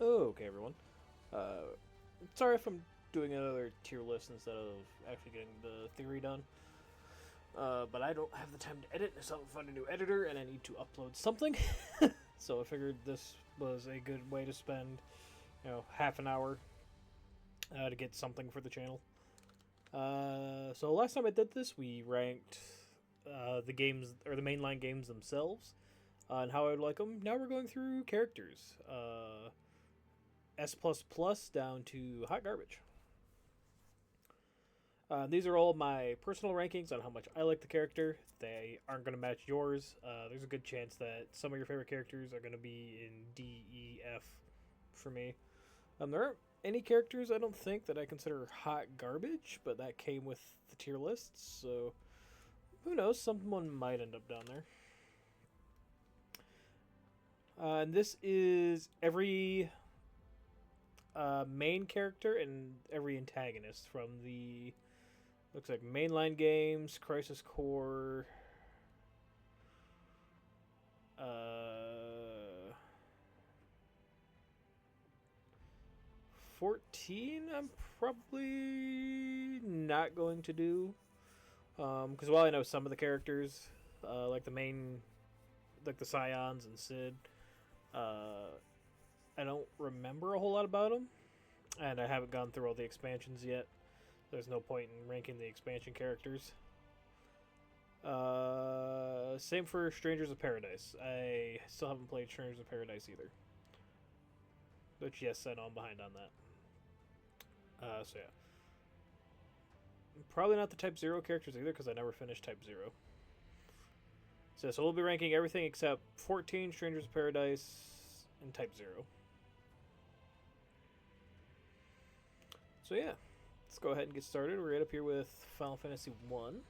Okay, everyone. Uh, Sorry if I'm doing another tier list instead of actually getting the theory done. But I don't have the time to edit, so I found a new editor, and I need to upload something. So I figured this was a good way to spend, half an hour to get something for the channel. So last time I did this, we ranked the games or the mainline games themselves and how I would like them. Now we're going through characters. S plus plus down to hot garbage. These are all my personal rankings on how much I like the character. They aren't going to match yours. There's a good chance that some of your favorite characters are going to be in D, E, F for me. There aren't any characters I don't think that I consider hot garbage, but that came with the tier lists, so who knows? Someone might end up down there. And this is every main character and every antagonist from the looks like mainline games, Crisis Core, 14. I'm probably not going to do because while I know some of the characters, like the main, like the Scions and Sid, uh, I don't remember a whole lot about them, and I haven't gone through all the expansions yet. There's no point in ranking the expansion characters. Same for Strangers of Paradise. I still haven't played Strangers of Paradise either. Which, yes, I know I'm behind on that. So yeah. Probably not the Type 0 characters either, because I never finished Type 0. So we'll be ranking everything except 14, Strangers of Paradise, and Type 0. So yeah, let's go ahead and get started. We're right up here with Final Fantasy 1.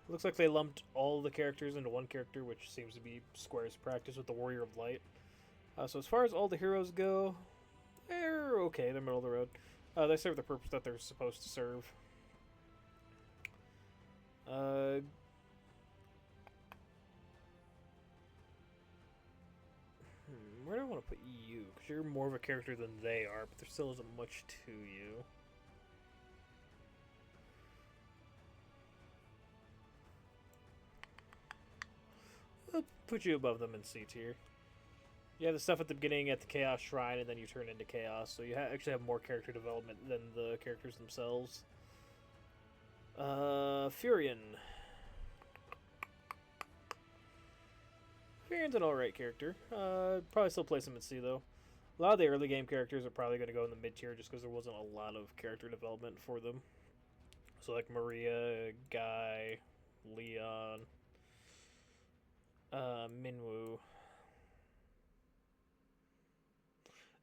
Looks like they lumped all the characters into one character, which seems to be Square's practice with the Warrior of Light. So as far as all the heroes go, they're okay. They're middle of the road. They serve the purpose that they're supposed to serve. Where do I want to put you? Because you're more of a character than they are, but there still isn't much to you. I'll put you above them in C tier. You have the stuff at the beginning at the Chaos Shrine, and then you turn into Chaos, so you actually have more character development than the characters themselves. Furion. Furion's an alright character. Probably still place him in C, though. A lot of the early game characters are probably going to go in the mid tier just because there wasn't a lot of character development for them. So, like Maria, Guy, Leon, Minwoo.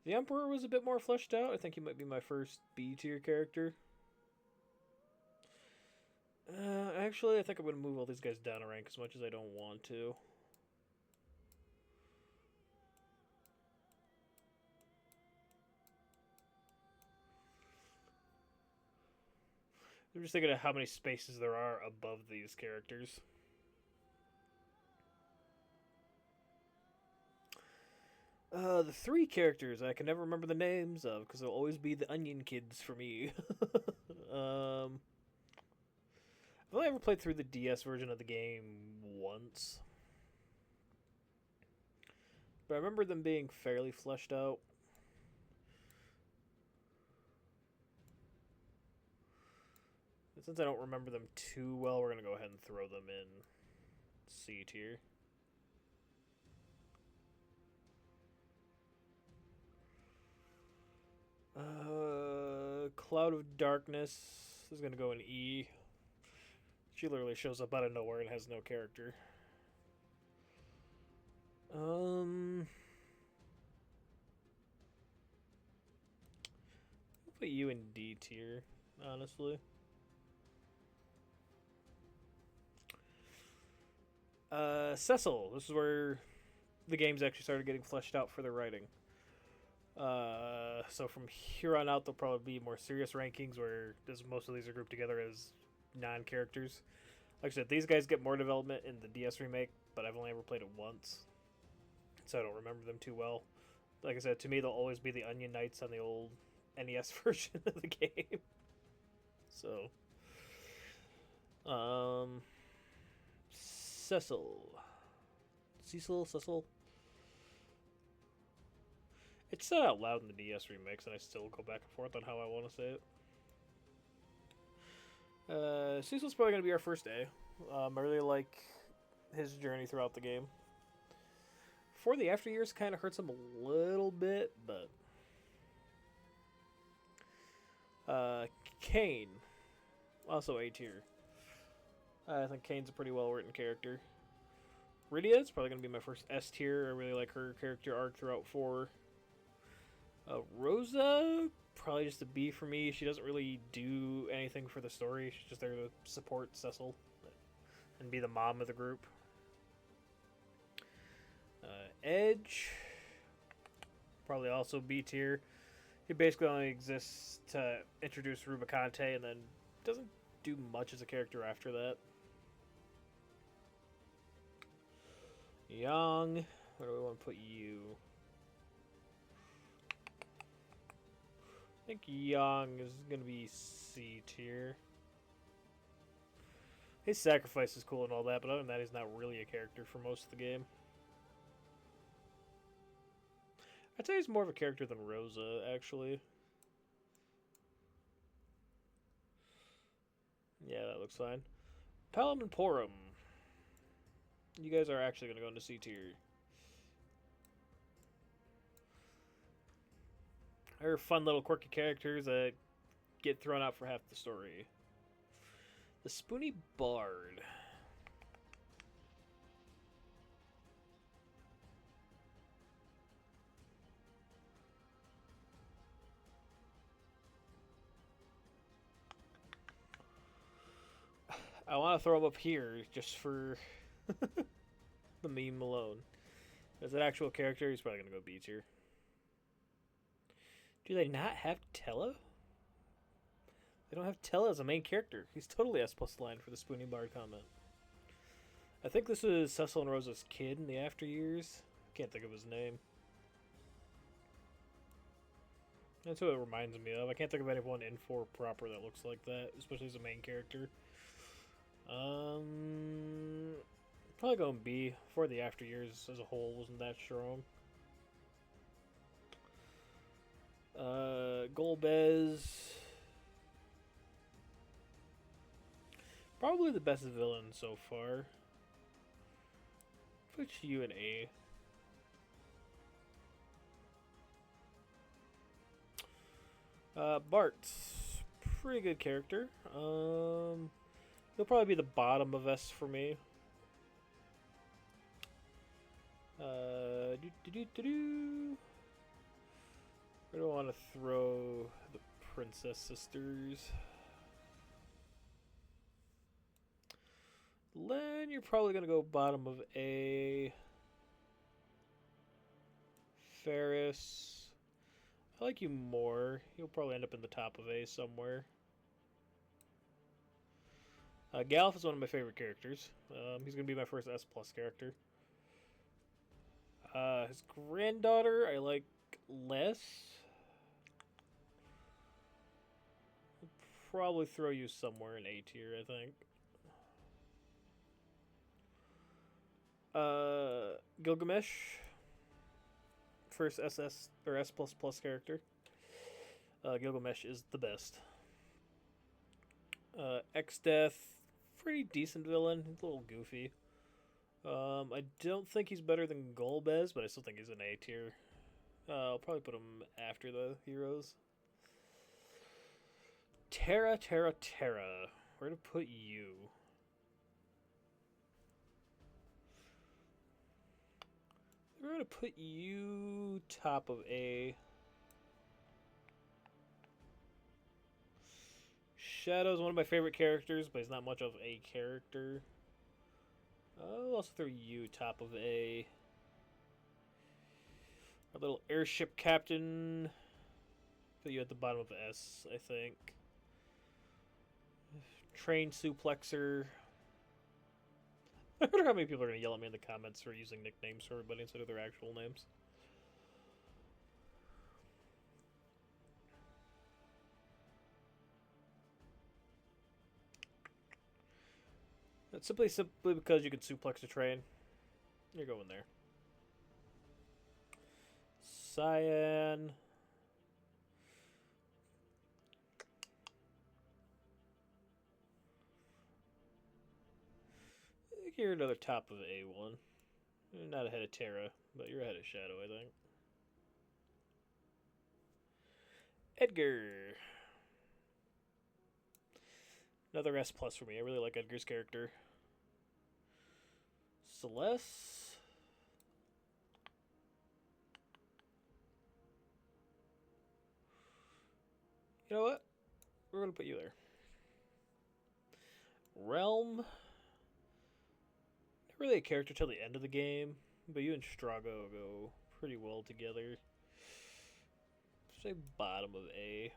The Emperor was a bit more fleshed out. I think he might be my first B tier character. Actually, I think I'm going to move all these guys down a rank as much as I don't want to. I'm just thinking of how many spaces there are above these characters. The three characters I can never remember the names of because they'll always be the Onion Kids for me. I've only ever played through the DS version of the game once. But I remember them being fairly fleshed out. And since I don't remember them too well, we're going to go ahead and throw them in C tier. Cloud of Darkness is going to go in E. She literally shows up out of nowhere and has no character. I'll put you in D tier, honestly. Cecil. This is where the games actually started getting fleshed out for their writing. So from here on out, there'll probably be more serious rankings where most of these are grouped together as non-characters. Like I said, these guys get more development in the DS remake, but I've only ever played it once. so I don't remember them too well. Like I said, to me, they'll always be the Onion Knights on the old NES version of the game. So, Cecil. Cecil? It's said out loud in the DS remix, and I still go back and forth on how I want to say it. Cecil's probably going to be our first A. I really like his journey throughout the game. For the after years, kind of hurts him a little bit, but... Kane. Also A tier. I think Kane's a pretty well-written character. Rydia is probably going to be my first S tier. I really like her character arc throughout 4. Rosa, probably just a B for me. She doesn't really do anything for the story. She's just there to support Cecil and be the mom of the group. Edge, probably also B tier. He basically only exists to introduce Rubicante and then doesn't do much as a character after that. Young, where do we want to put you? I think Young is going to be C tier. His sacrifice is cool and all that, but other than that, he's not really a character for most of the game. I'd say he's more of a character than Rosa, actually. Yeah, that looks fine. Palom and Porum. You guys are actually going to go into C tier. They're fun little quirky characters that get thrown out for half the story. The Spoony Bard. I want to throw him up here just for the meme alone. As an actual character, he's probably going to go B tier. Do they not have Tella? They don't have Tella as a main character. He's totally S+ line for the Spoony Bard comment. I think this is Cecil and Rosa's kid in the after years. Can't think of his name. That's what it reminds me of. I can't think of anyone in 4 proper that looks like that, especially as a main character. Probably going B. For the after years as a whole wasn't that strong. Golbez. Probably the best villain so far. Put you in A. Bart. Pretty good character. He'll probably be the bottom of S for me. Where do I want to throw the Princess Sisters? Len, you're probably going to go bottom of A. Ferris. I like you more. You'll probably end up in the top of A somewhere. Galf is one of my favorite characters. He's going to be my first S+ character. His granddaughter I like less. I'll probably throw you somewhere in A tier, I think. Gilgamesh. First SS or S++ character. Gilgamesh is the best. X-Death, pretty decent villain. He's a little goofy. I don't think he's better than Golbez, but I still think he's an A tier. I'll probably put him after the heroes. Terra. Where to put you? We're going to put you top of A. Shadow's one of my favorite characters, but he's not much of a character. I'll also throw you top of A. Our little airship captain. Put you at the bottom of S, I think. Train suplexer. I wonder how many people are going to yell at me in the comments for using nicknames for everybody instead of their actual names. That's simply because you can suplex a train. You're going there. Cyan. You're another top of A1. You're not ahead of Terra, but you're ahead of Shadow, I think. Edgar. Another S plus for me. I really like Edgar's character. Celeste. You know what? We're going to put you there. Realm. Not really a character till the end of the game, but you and Strago go pretty well together. Say bottom of A.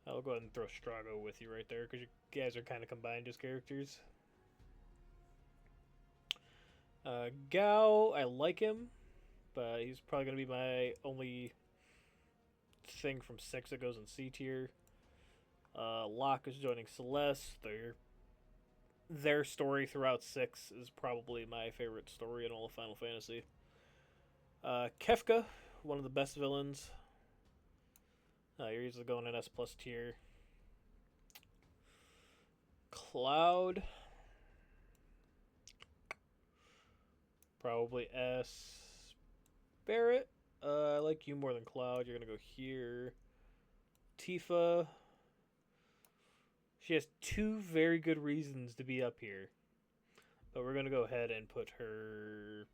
I'll go ahead and throw Strago with you right there because you guys are kind of combined as characters. Gao, I like him, but he's probably going to be my only thing from 6 that goes in C tier. Locke is joining Celeste. Their story throughout 6 is probably my favorite story in all of Final Fantasy. Kefka, one of the best villains. You're usually going in S plus tier. Cloud, probably S. Barrett, I like you more than Cloud. You're gonna go here. Tifa, she has 2 very good reasons to be up here, but we're gonna go ahead and put her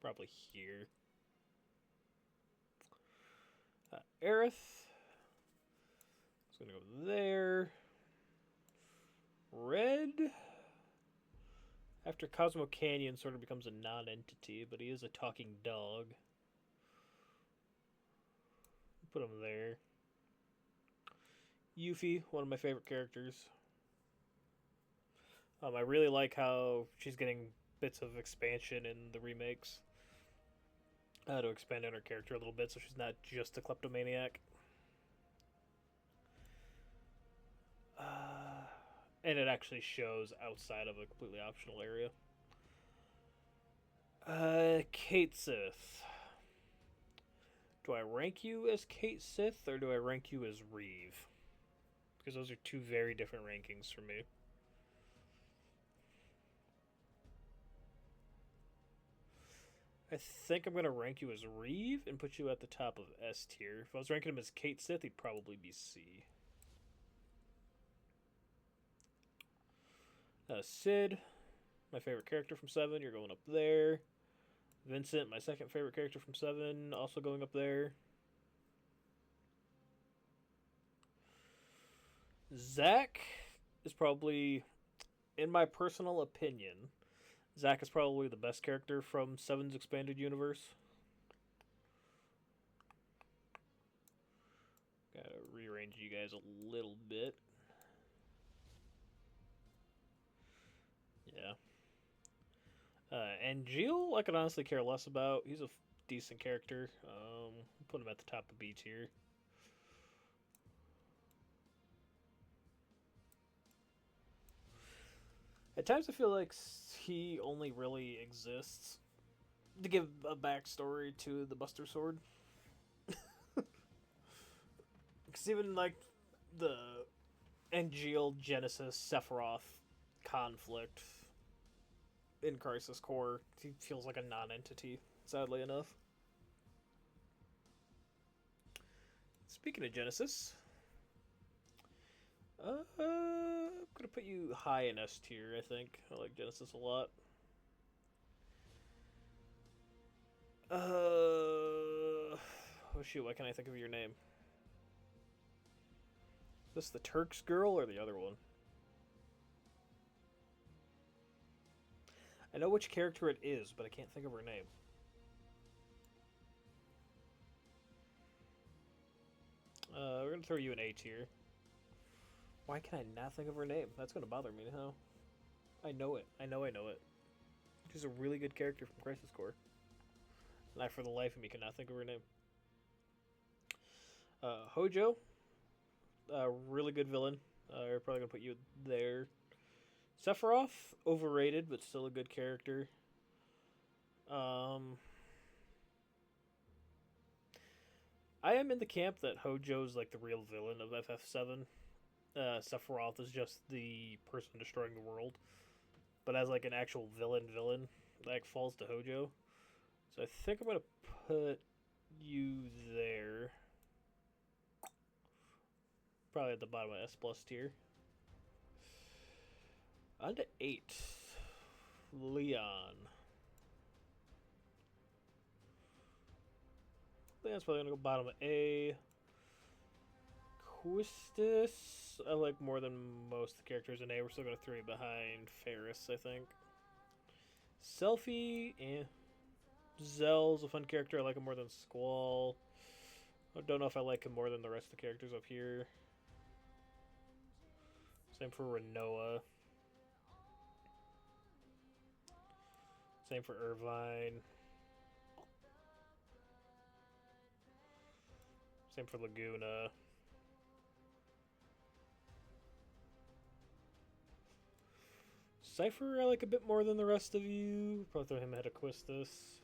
probably here. Aerith, it's gonna go there. Red, after Cosmo Canyon sort of becomes a non-entity, but he is a talking dog. Put him there. Yuffie, one of my favorite characters. I really like how she's getting bits of expansion in the remakes. To expand on her character a little bit so she's not just a kleptomaniac. And it actually shows outside of a completely optional area. Kate Sith. Do I rank you as Kate Sith or do I rank you as Reeve? Because those are 2 very different rankings for me. I think I'm going to rank you as Reeve and put you at the top of S tier. If I was ranking him as Kate Sith, he'd probably be C. Sid, my favorite character from 7, you're going up there. Vincent, my second favorite character from 7, also going up there. Zack is probably, in my personal opinion, Zack is probably the best character from 7's expanded universe. Gotta rearrange you guys a little bit. Yeah. Angeal, I could honestly care less about. He's a decent character. Put him at the top of B tier. At times I feel like he only really exists to give a backstory to the Buster Sword. Because even like the Angeal Genesis Sephiroth conflict in Crisis Core, he feels like a non-entity, sadly enough. Speaking of Genesis, I'm gonna put you high in S tier, I think. I like Genesis a lot. Oh shoot, why can't I think of your name? Is this the Turks girl or the other one? I know which character it is, but I can't think of her name. We're gonna throw you an A tier. Why can I not think of her name? That's gonna bother me now. I know it. I know it. She's a really good character from Crisis Core. And I, for the life of me, cannot think of her name. Hojo, really good villain. We're probably gonna put you there. Sephiroth, overrated, but still a good character. I am in the camp that Hojo's like the real villain of FF7. Sephiroth is just the person destroying the world. But as like an actual villain, like falls to Hojo. So I think I'm gonna put you there. Probably at the bottom of S plus tier. On to 8. Leon. Leon's probably gonna go bottom of A. Quistis, I like more than most of the characters in A. We're still gonna throw it behind Ferris, I think. Selfie, Zell's a fun character. I like him more than Squall. I don't know if I like him more than the rest of the characters up here. Same for Renoa. Same for Irvine. Same for Laguna. Cypher, I like a bit more than the rest of you. Probably throw him ahead of Quistis.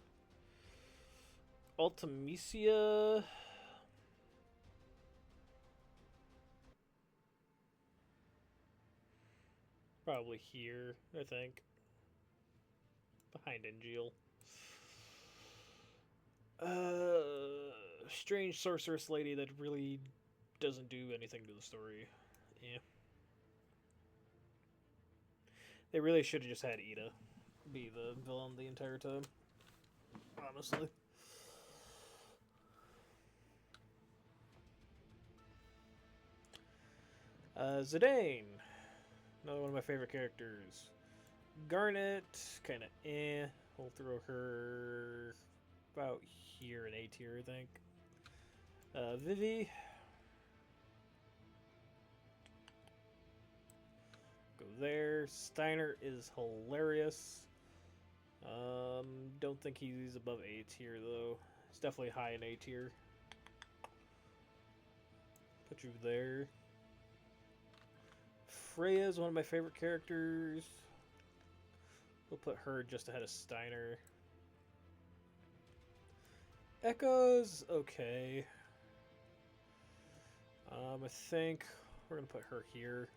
Ultimisia. Probably here, I think. Behind Angeal. Strange sorceress lady that really doesn't do anything to the story. Yeah. They really should have just had Ida be the villain the entire time. Honestly. Zidane. Another one of my favorite characters. Garnet, kind of eh. We'll throw her about here in A tier, I think. Vivi. Go there. Steiner is hilarious. Don't think he's above A tier, though. He's definitely high in A tier. Put you there. Freya is one of my favorite characters. We'll put her just ahead of Steiner. Echo's okay. I think we're gonna put her here.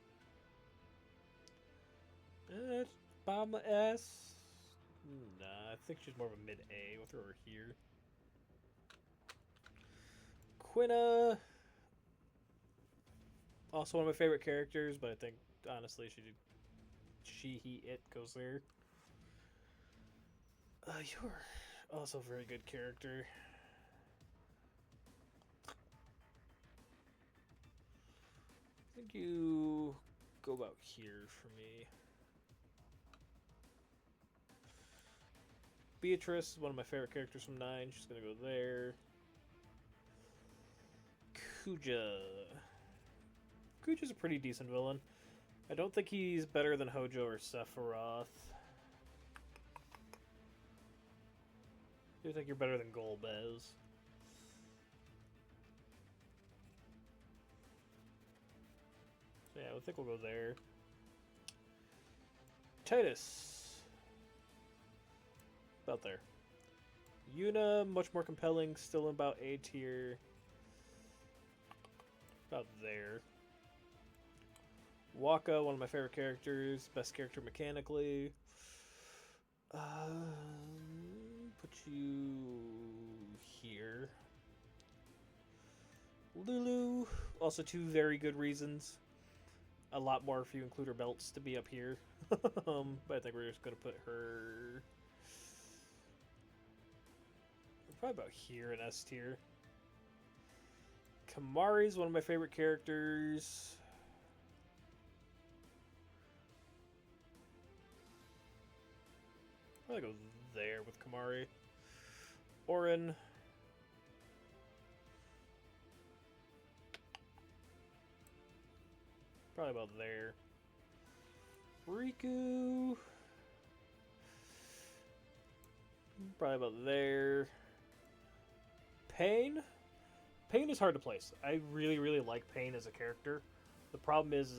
Bottom S. Nah, I think she's more of a mid A. We'll throw her here. Quina. Also one of my favorite characters, but I think honestly it goes there. You're also a very good character. I think you go about here for me. Beatrice is one of my favorite characters from 9. She's gonna go there. Kuja. Kuja's a pretty decent villain. I don't think he's better than Hojo or Sephiroth. I do think you're better than Golbez. So yeah, I think we'll go there. Titus. About there. Yuna, much more compelling, still about A tier. About there. Waka, one of my favorite characters, best character mechanically. Put you here. Lulu, also 2 very good reasons. A lot more if you include her belts to be up here. But I think we're just gonna put her probably about here in S tier. Kamari's one of my favorite characters. Probably go there with Kamari. Orin. Probably about there. Riku. Probably about there. Pain. Pain is hard to place. I really, really like Pain as a character. The problem is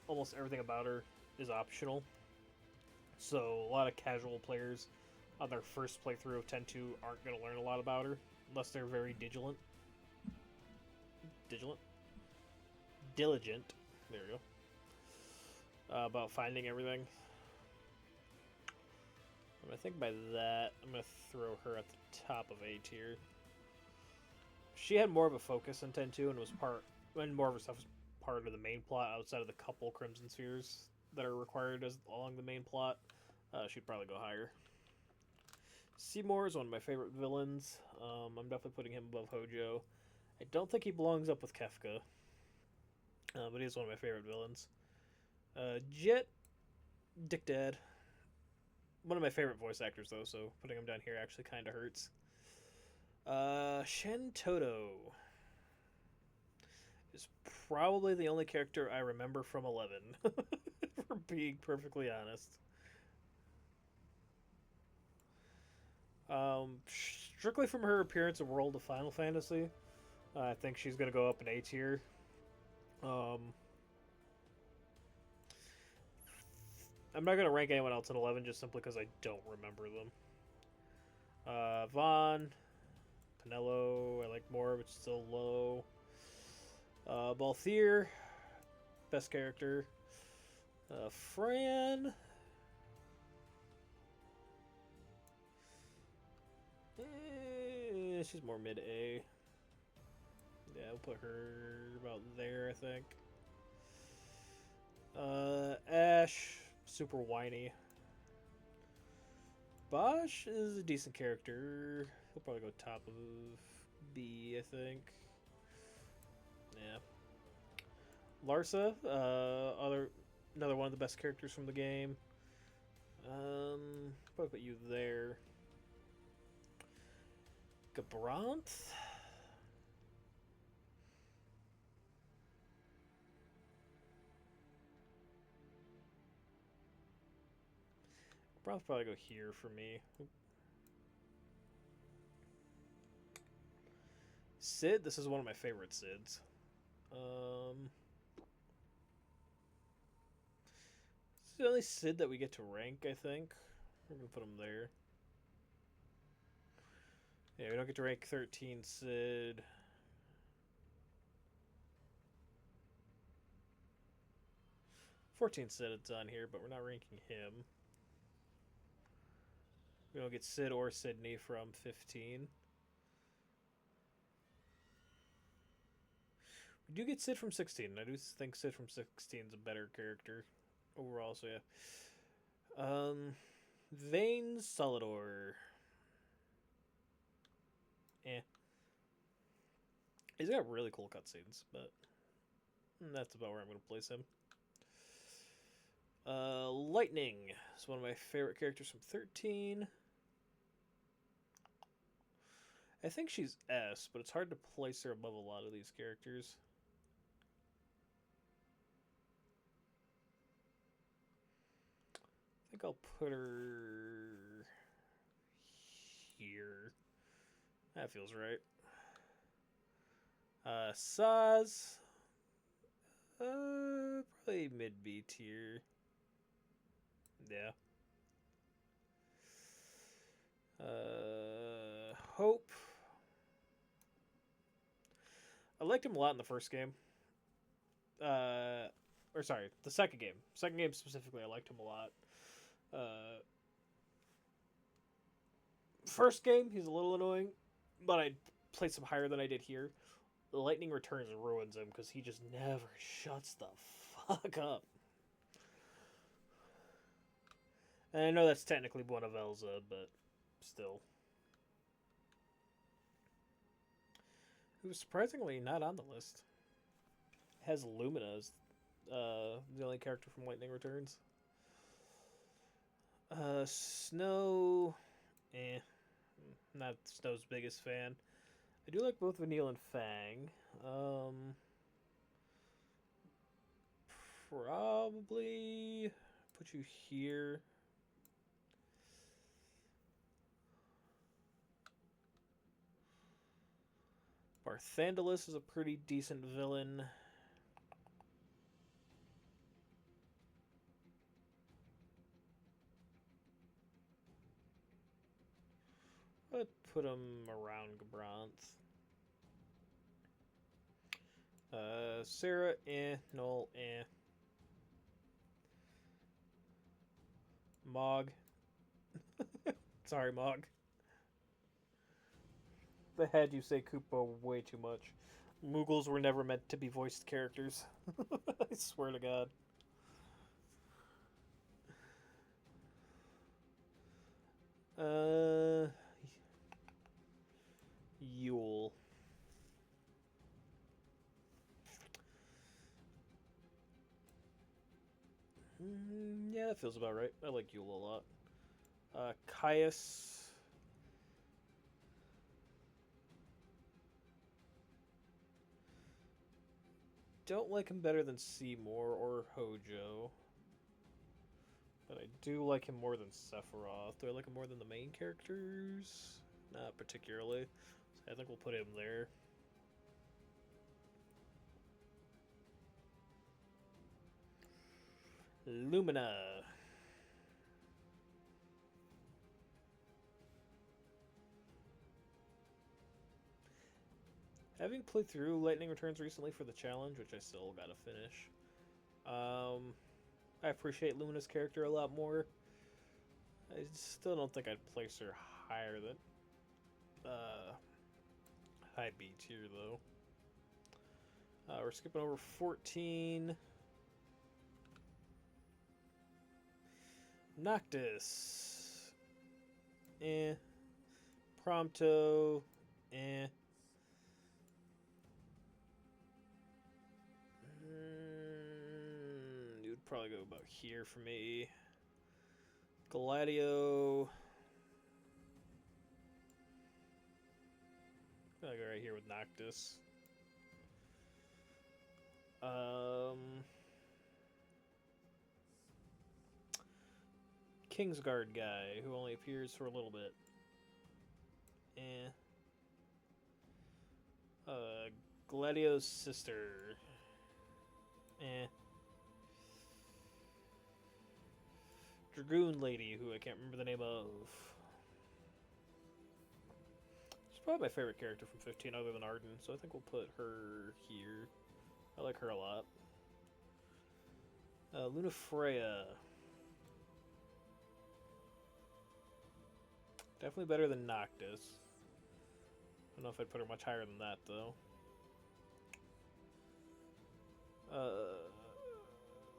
almost everything about her is optional. So a lot of casual players on their first playthrough of 10.2 aren't going to learn a lot about her unless they're very diligent. Diligent. There we go. About finding everything. I think by that, I'm going to throw her at the top of A tier. She had more of a focus in 10.2 and was more of her stuff was part of the main plot outside of the couple Crimson Spheres that are required along the main plot. She'd probably go higher. Seymour is one of my favorite villains. I'm definitely putting him above Hojo. I don't think he belongs up with Kefka, but he's one of my favorite villains. Jet, Dick Dad. One of my favorite voice actors, though, so putting him down here actually kind of hurts. Shen Toto is probably the only character I remember from 11, for being perfectly honest. Strictly from her appearance in World of Final Fantasy, I think she's going to go up in A tier. I'm not going to rank anyone else in 11 just simply because I don't remember them. Vaughn, Pinello, I like more, but still low. Balthier, best character. Fran. She's more mid-A. Yeah, we'll put her about there, I think. Ash, super whiny. Bosch is a decent character. He'll probably go top of B, I think. Yeah. Larsa, another one of the best characters from the game. Probably put you there. Gabranth? Probably go here for me. Sid, this is one of my favorite Sids. It's the only Sid that we get to rank, I think. We're gonna put him there. Yeah, we don't get to rank 13 Sid. "14 Sid it's on here, but we're not ranking him. We don't get Sid or Sydney from 15. We do get Sid from 16. I do think Sid from 16 is a better character overall, so yeah. Vane Solidor. Eh. He's got really cool cutscenes, but that's about where I'm going to place him. Lightning is one of my favorite characters from 13. I think she's S, but it's hard to place her above a lot of these characters. I think I'll put her here. That feels right. Saz. Probably mid-B tier. Yeah. Hope. I liked him a lot in the first game. Or sorry, the second game. Second game specifically, I liked him a lot. First game, he's a little annoying, but I placed him higher than I did here. The Lightning Returns ruins him because he just never shuts the fuck up. And I know that's technically one of Elza, but still. Who's surprisingly not on the list. Has Lumina as the only character from Lightning Returns. Snow. Not Snow's biggest fan. I do like both Vanille and Fang. probably put you here. Barthandelus is a pretty decent villain. I'd put him around Gabranth. Sarah, Noel, Mog. Sorry, Mog. I had you say Koopa way too much. Moogles were never meant to be voiced characters. I swear to God. Yule. Yeah, that feels about right. I like Yule a lot. Caius. Don't like him better than Seymour or Hojo. But I do like him more than Sephiroth. Do I like him more than the main characters? Not particularly. So I think we'll put him there. Lumina. Having played through Lightning Returns recently for the challenge, which I still gotta finish, I appreciate Lumina's character a lot more. I still don't think I'd place her higher than high B tier, though. We're skipping over 14. Noctis. Prompto. You'd probably go about here for me. Gladio. I'll go right here with Noctis. Kingsguard guy, who only appears for a little bit. Gladio's sister. Dragoon lady, who I can't remember the name of. She's probably my favorite character from 15 other than Arden, so I think we'll put her here. I like her a lot. Luna Freya. Definitely better than Noctis. I don't know if I'd put her much higher than that, though.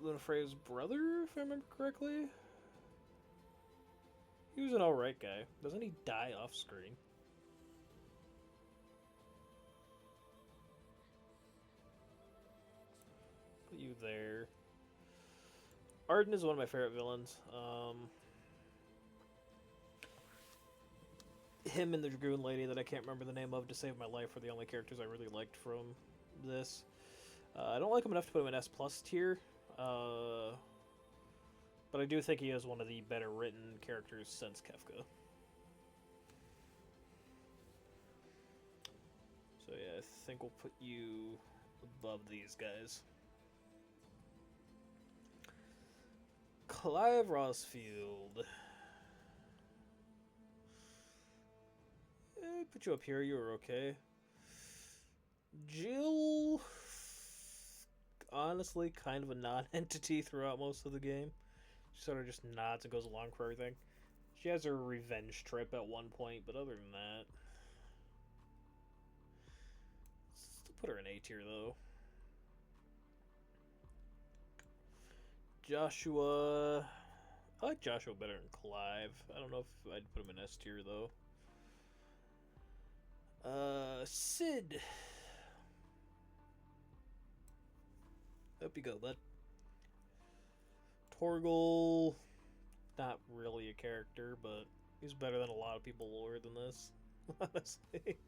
Luna Freya's brother, if I remember correctly. He was an alright guy. Doesn't he die off screen? Put you there. Arden is one of my favorite villains. Him and the Dragoon lady that I can't remember the name of to save my life were the only characters I really liked from this. I don't like him enough to put him in S+ tier. But I do think he is one of the better written characters since Kefka. So yeah, I think we'll put you above these guys. Clive Rosfield. Put you up here, you were okay. Jill, honestly, kind of a non-entity throughout most of the game. She sort of just nods and goes along for everything. She has her revenge trip at one point, but other than that... Still put her in A tier, though. Joshua... I like Joshua better than Clive. I don't know if I'd put him in S tier, though. Sid. Hope you go, bud. Torgal, not really a character, but he's better than a lot of people lower than this, honestly.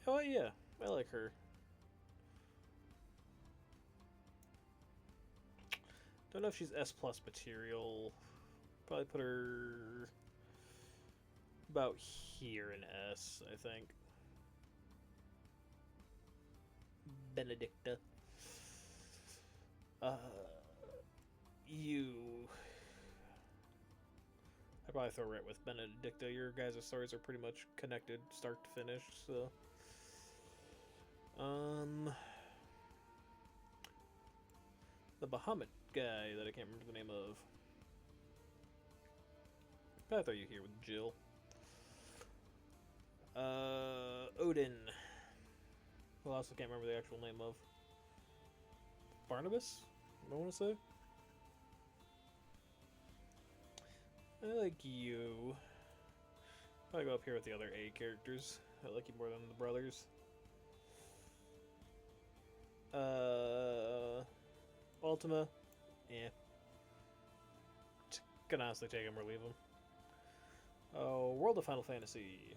Oh yeah, I like her. Don't know if she's S plus material. Probably put her about here in S, I think. Benedicta. You. I'd probably throw right with Benedicta. Your guys' stories are pretty much connected, start to finish. So, the Bahamut guy that I can't remember the name of. I throw you here with Jill. Odin. Who I also can't remember the actual name of. Barnabas? I want to say. I like you. Probably go up here with the other A characters. I like you more than the brothers. Ultima. Yeah. Can honestly take him or leave him. Oh, World of Final Fantasy.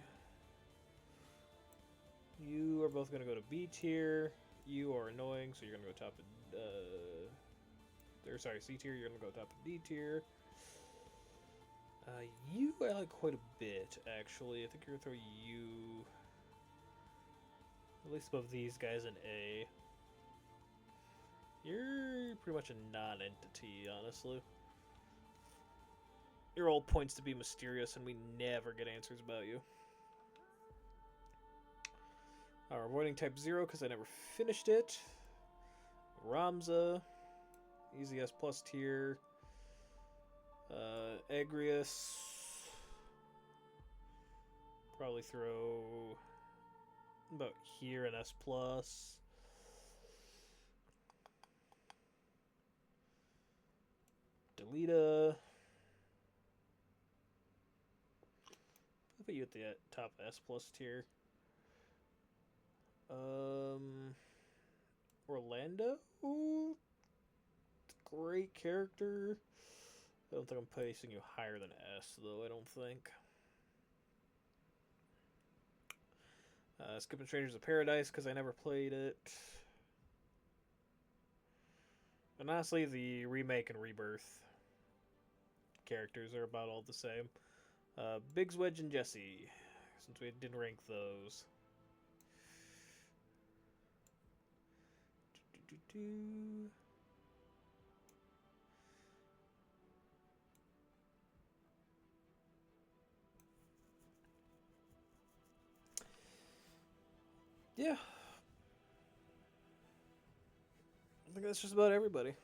You are both going to go to B tier. You are annoying, so you're going to go top of... C tier, you're going to go top of D tier. You I like quite a bit, actually. I think you're going to throw you... at least above these guys in A. You're pretty much a non-entity, honestly. Your role points to be mysterious, and we never get answers about you. We're avoiding type 0 because I never finished it. Ramza. Easy S plus tier. Agrius. Probably throw about here an S plus. Deleta. I'll put you at the top S plus tier. Orlando? Ooh, great character. I don't think I'm placing you higher than S, though, I don't think. Skipping Strangers of Paradise, because I never played it. And honestly, the remake and rebirth characters are about all the same. Biggs, Wedge, and Jesse, since we didn't rank those. Yeah. I think that's just about everybody.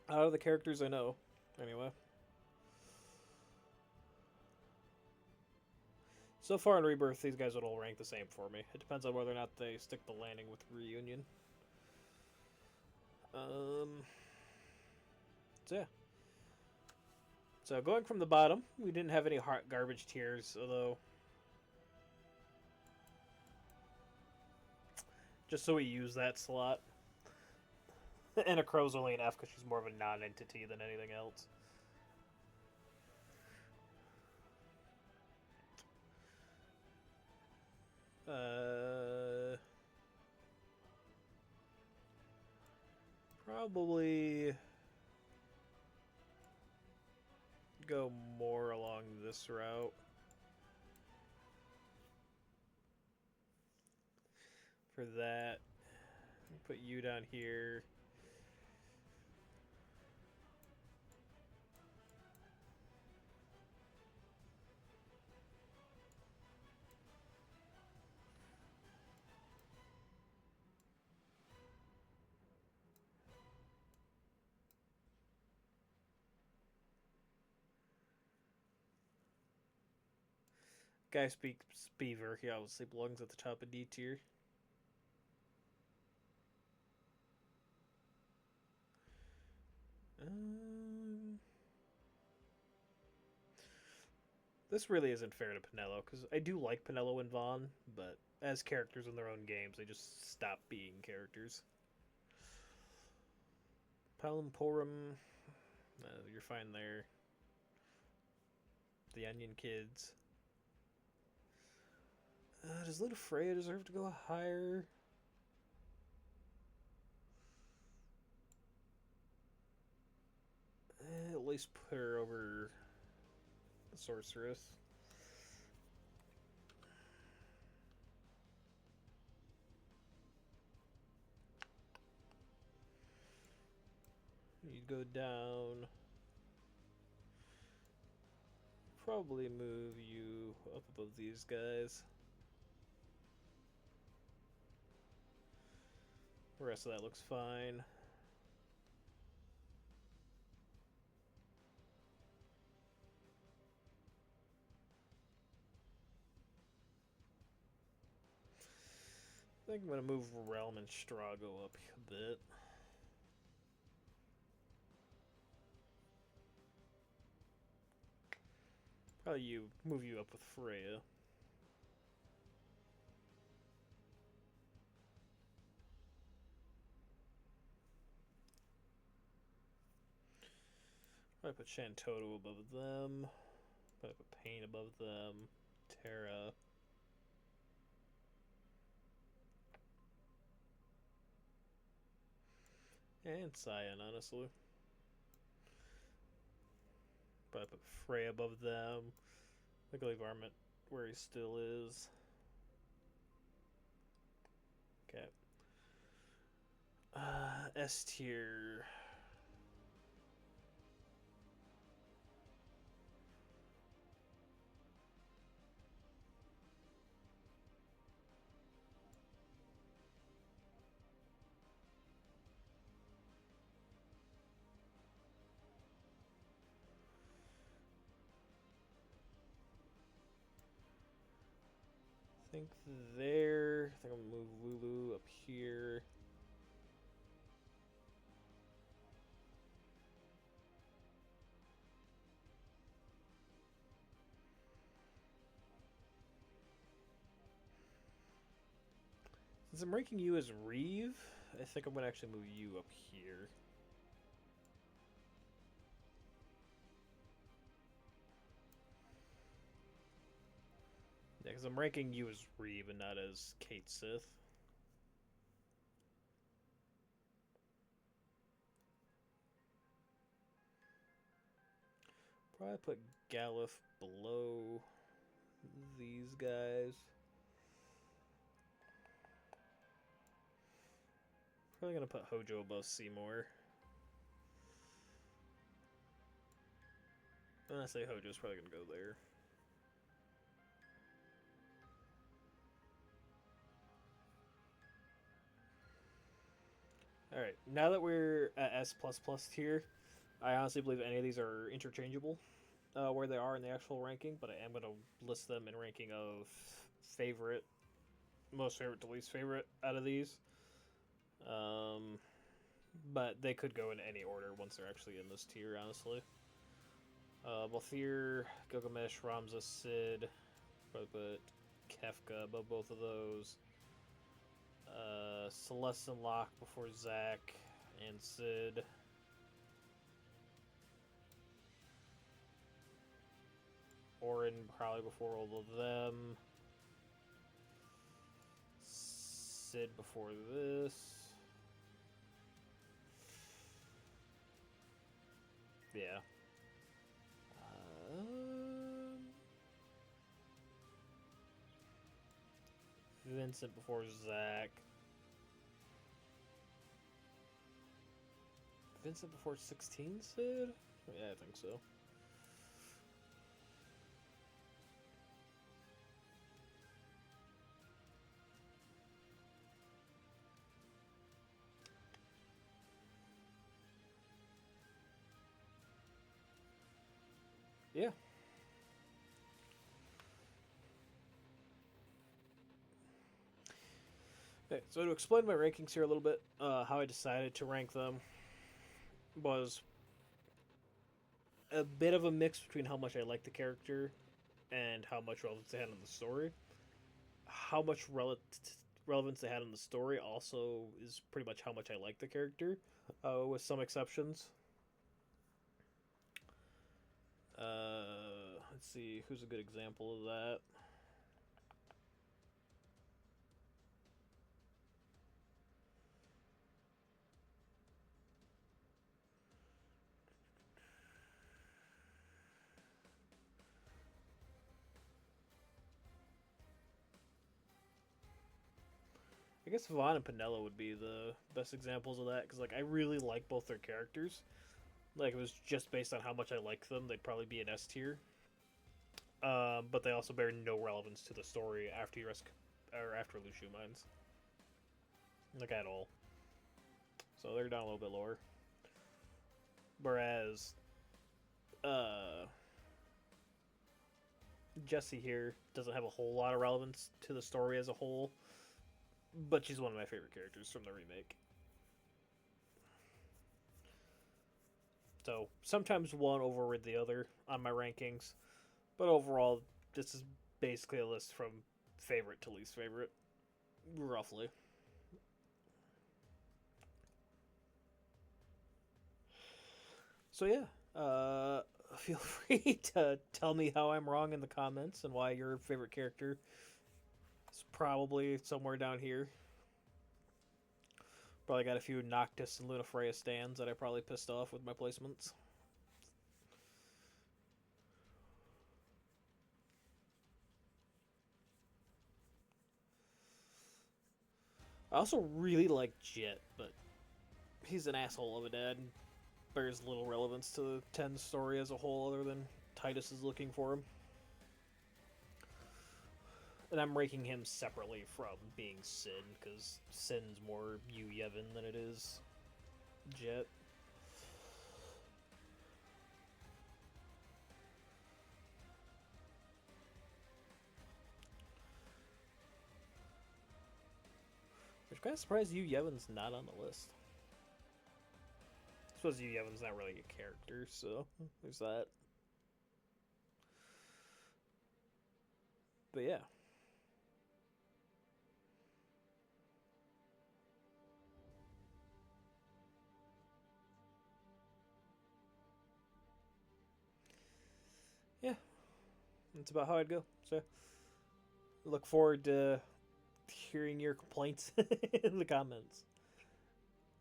Out of the characters I know, anyway. So far in Rebirth, these guys would all rank the same for me. It depends on whether or not they stick the landing with Reunion. So yeah. So going from the bottom, we didn't have any hot garbage tiers, although just so we use that slot. And a crow's only an F because she's more of a non-entity than anything else. Probably go more along this route. For that, put you down here. Guy speaks beaver. He obviously belongs at the top of D tier. This really isn't fair to Pinello, because I do like Pinello and Vaughn, but as characters in their own games, they just stop being characters. Palamporum, you're fine there. The Onion Kids. Does Little Freya deserve to go higher? At least put her over the Sorceress. You'd go down. Probably move you up above these guys. The rest of that looks fine. I think I'm going to move Realm and Strago up a bit. Probably move you up with Freya. Probably put Shantoto above them. Probably put Pain above them. Terra. And Cyan, honestly. Probably put Freya above them. I think I'll leave Armament where he still is. Okay. S tier. I think there. I think I'm gonna move Lulu up here. Since I'm ranking you as Reeve, I think I'm gonna actually move you up here. Yeah, because I'm ranking you as Reeve and not as Kate Sith. Probably put Galuf below these guys. Probably gonna put Hojo above Seymour. When I say Hojo's probably gonna go there. Alright, now that we're at S++ tier, I honestly believe any of these are interchangeable where they are in the actual ranking, but I am going to list them in ranking of favorite, most favorite to least favorite out of these. But they could go in any order once they're actually in this tier, honestly. Balthier, Gilgamesh, Ramza, Sid, probably put Kefka above both of those. Celeste and Locke before Zack and Sid. Orin probably before all of them. Sid before this. Yeah. Vincent before Zack. Vincent before 16 Sid? Yeah, I think so. Yeah. Okay, so to explain my rankings here a little bit, how I decided to rank them was a bit of a mix between how much I like the character and how much relevance they had in the story. How much relevance they had in the story also is pretty much how much I like the character, with some exceptions. Let's see, who's a good example of that? I guess Vaughn and Pinella would be the best examples of that because like I really like both their characters. Like it was just based on how much I like them, they'd probably be an S tier. But they also bear no relevance to the story after or after Lucio mines, like at all. So they're down a little bit lower. Whereas, uh, Jessie here doesn't have a whole lot of relevance to the story as a whole, but she's one of my favorite characters from the remake. So sometimes one overrid the other on my rankings, but overall, this is basically a list from favorite to least favorite, roughly. So yeah, feel free to tell me how I'm wrong in the comments and why your favorite character is probably somewhere down here. Probably got a few Noctis and Lunafreya stands that I probably pissed off with my placements. I also really like Jet, but he's an asshole of a dad and bears little relevance to the 10 story as a whole other than Titus is looking for him. And I'm ranking him separately from being Sin, because Sin's more Yu Yevon than it is Jet. I'm kind of surprised Yu Yevon's not on the list. I suppose Yu Yevon's not really a character, so there's that. But yeah. Yeah, that's about how I'd go. So, look forward to hearing your complaints in the comments.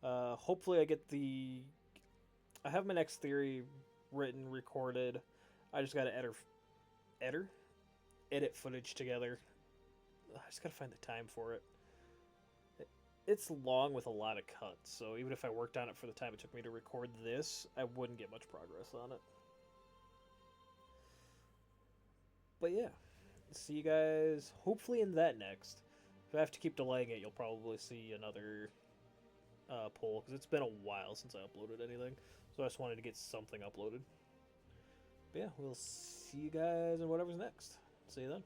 Hopefully, I get the. I have my next theory written, recorded. I just gotta edit footage together. I just gotta find the time for it. It's long with a lot of cuts, so even if I worked on it for the time it took me to record this, I wouldn't get much progress on it. But yeah, see you guys hopefully in that next. If I have to keep delaying it, you'll probably see another poll because it's been a while since I uploaded anything. So I just wanted to get something uploaded. But yeah, we'll see you guys in whatever's next. See you then.